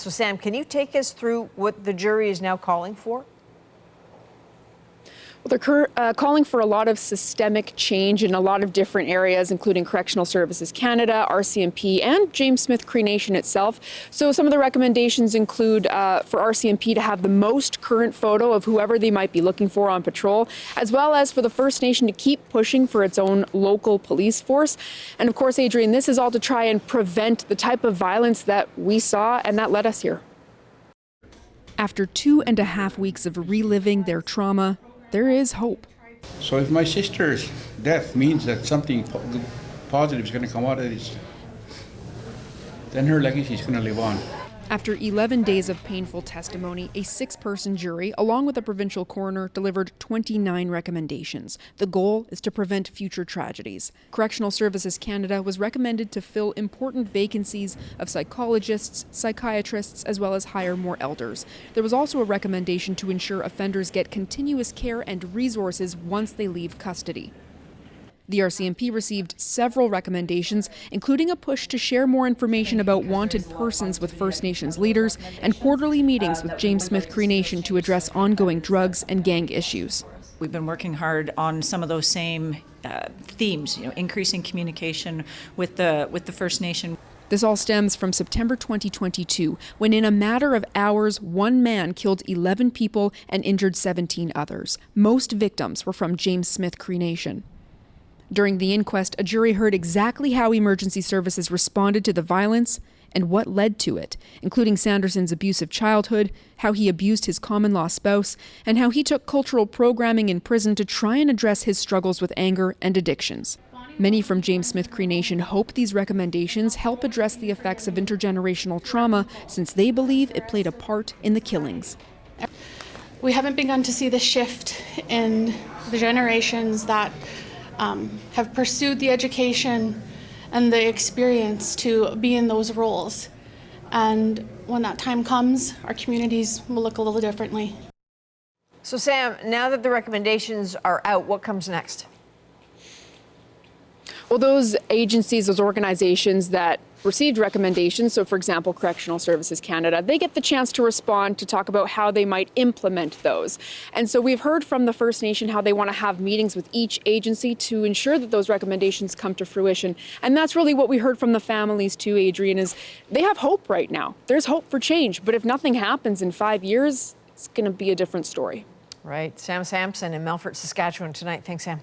So Sam, can you take us through what the jury is now calling for? Well, they're calling for a lot of systemic change in a lot of different areas, including Correctional Services Canada, RCMP, and James Smith Cree Nation itself. So some of the recommendations include for RCMP to have the most current photo of whoever they might be looking for on patrol, as well as for the First Nation to keep pushing for its own local police force. And of course, Adrienne, this is all to try and prevent the type of violence that we saw and that led us here. After 2.5 weeks of reliving their trauma, there is hope. So if my sister's death means that something positive is going to come out of this, then her legacy is going to live on. After 11 days of painful testimony, a 6-person jury, along with a provincial coroner, delivered 29 recommendations. The goal is to prevent future tragedies. Correctional Services Canada was recommended to fill important vacancies of psychologists, psychiatrists, as well as hire more elders. There was also a recommendation to ensure offenders get continuous care and resources once they leave custody. The RCMP received several recommendations, including a push to share more information about wanted persons with First Nations leaders and quarterly meetings with James Smith Cree Nation to address ongoing drugs and gang issues. We've been working hard on some of those same themes, increasing communication with the First Nation. This all stems from September 2022, when in a matter of hours, one man killed 11 people and injured 17 others. Most victims were from James Smith Cree Nation. During the inquest, a jury heard exactly how emergency services responded to the violence and what led to it, including Sanderson's abusive childhood, how he abused his common-law spouse, and how he took cultural programming in prison to try and address his struggles with anger and addictions. Many from James Smith Cree Nation hope these recommendations help address the effects of intergenerational trauma, since they believe it played a part in the killings. We haven't begun to see the shift in the generations that have pursued the education and the experience to be in those roles. And when that time comes, our communities will look a little differently. So Sam, now that the recommendations are out, what comes next? Well, those agencies, those organizations that received recommendations, so for example, Correctional Services Canada, they get the chance to respond to talk about how they might implement those. And so we've heard from the First Nation how they want to have meetings with each agency to ensure that those recommendations come to fruition. And that's really what we heard from the families too, Adrienne, is they have hope right now. There's hope for change, but if nothing happens in 5 years, it's going to be a different story. Right. Sam Sampson in Melfort, Saskatchewan tonight. Thanks, Sam.